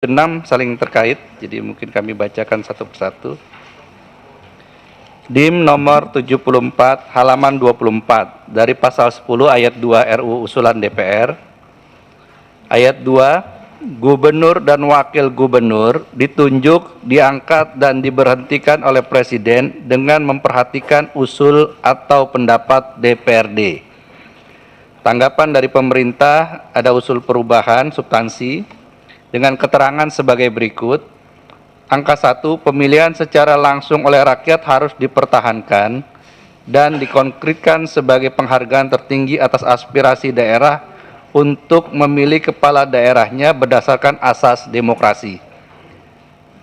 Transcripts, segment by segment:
6 saling terkait, jadi mungkin kami bacakan satu persatu. DIM nomor 74 halaman 24 dari pasal 10 ayat 2 RUU usulan DPR. Ayat 2, gubernur dan wakil gubernur ditunjuk, diangkat dan diberhentikan oleh presiden dengan memperhatikan usul atau pendapat DPRD. Tanggapan dari pemerintah, ada usul perubahan substansi dengan keterangan sebagai berikut. Angka 1, pemilihan secara langsung oleh rakyat harus dipertahankan dan dikonkretkan sebagai penghargaan tertinggi atas aspirasi daerah untuk memilih kepala daerahnya berdasarkan asas demokrasi.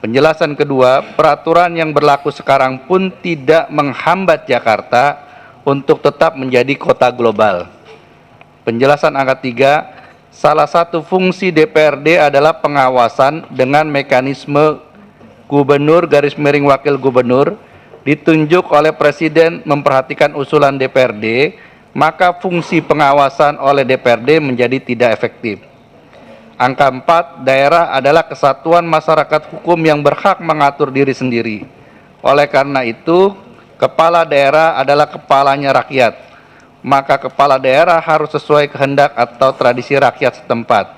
Penjelasan kedua, peraturan yang berlaku sekarang pun tidak menghambat Jakarta untuk tetap menjadi kota global. Penjelasan angka 3, salah satu fungsi DPRD adalah pengawasan dengan mekanisme gubernur garis miring wakil gubernur ditunjuk oleh presiden memperhatikan usulan DPRD, maka fungsi pengawasan oleh DPRD menjadi tidak efektif. Angka 4, daerah adalah kesatuan masyarakat hukum yang berhak mengatur diri sendiri. Oleh karena itu, kepala daerah adalah kepalanya rakyat. Maka kepala daerah harus sesuai kehendak atau tradisi rakyat setempat.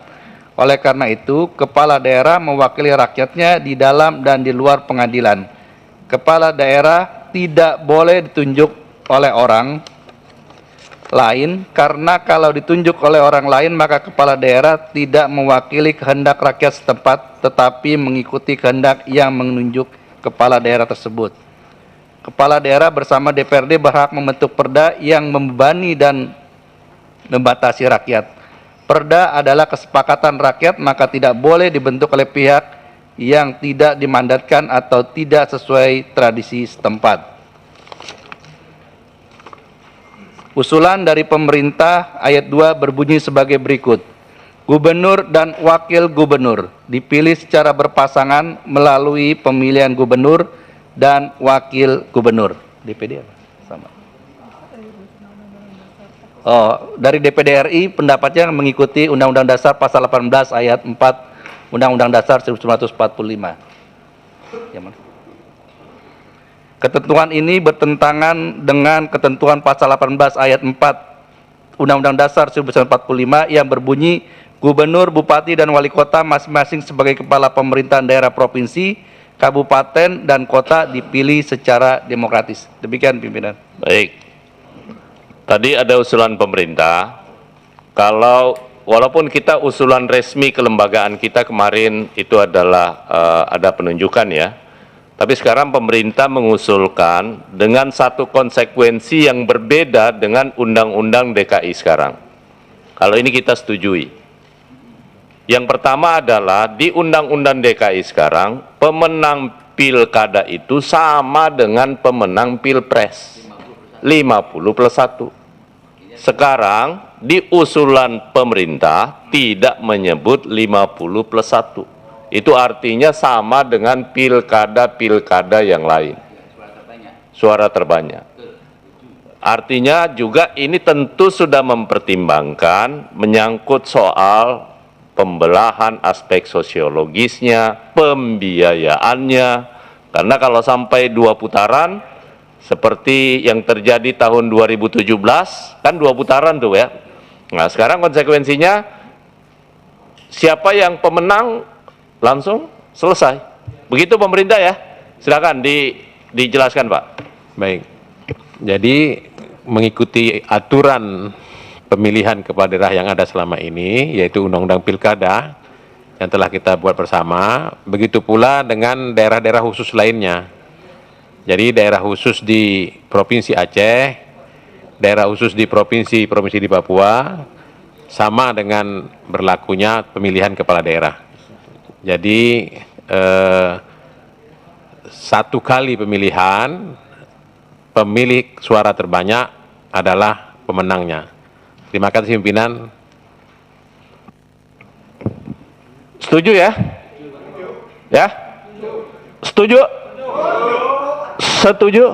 Oleh karena itu, kepala daerah mewakili rakyatnya di dalam dan di luar pengadilan. Kepala daerah tidak boleh ditunjuk oleh orang lain, karena kalau ditunjuk oleh orang lain, maka kepala daerah tidak mewakili kehendak rakyat setempat, tetapi mengikuti kehendak yang menunjuk kepala daerah tersebut. Kepala daerah bersama DPRD berhak membentuk perda yang membebani dan membatasi rakyat. Perda adalah kesepakatan rakyat, maka tidak boleh dibentuk oleh pihak yang tidak dimandatkan atau tidak sesuai tradisi setempat. Usulan dari pemerintah ayat 2 berbunyi sebagai berikut. Gubernur dan wakil gubernur dipilih secara berpasangan melalui pemilihan gubernur dan wakil gubernur. DPD apa? Sama. Dari DPD RI pendapatnya mengikuti Undang-Undang Dasar Pasal 18 ayat 4 Undang-Undang Dasar 1945. Ya, ketentuan ini bertentangan dengan ketentuan Pasal 18 ayat 4 Undang-Undang Dasar 1945 yang berbunyi gubernur, bupati, dan wali kota masing-masing sebagai kepala pemerintahan daerah provinsi, kabupaten, dan kota dipilih secara demokratis. Demikian pimpinan. Baik. Tadi ada usulan pemerintah, walaupun kita usulan resmi kelembagaan kita kemarin itu adalah ada penunjukan ya, tapi sekarang pemerintah mengusulkan dengan satu konsekuensi yang berbeda dengan Undang-Undang DKI sekarang. Kalau ini kita setujui. Yang pertama adalah di Undang-Undang DKI sekarang, pemenang pilkada itu sama dengan pemenang pilpres. 50+1. Sekarang di usulan pemerintah tidak menyebut 50+1. Itu artinya sama dengan pilkada-pilkada yang lain. Suara terbanyak. Artinya juga ini tentu sudah mempertimbangkan menyangkut soal pembelahan aspek sosiologisnya, pembiayaannya. Karena kalau sampai 2 putaran, seperti yang terjadi tahun 2017, kan 2 putaran tuh ya. Nah sekarang konsekuensinya, siapa yang pemenang langsung selesai. Begitu pemerintah ya. Silakan dijelaskan Pak. Baik, jadi mengikuti aturan pemilihan kepala daerah yang ada selama ini, yaitu Undang-Undang Pilkada yang telah kita buat bersama, begitu pula dengan daerah-daerah khusus lainnya. Jadi daerah khusus di Provinsi Aceh, daerah khusus di provinsi di Papua, sama dengan berlakunya pemilihan kepala daerah. Jadi satu kali pemilihan, pemilik suara terbanyak adalah pemenangnya. Terima kasih pimpinan. Setuju ya? Ya? Setuju? Setuju?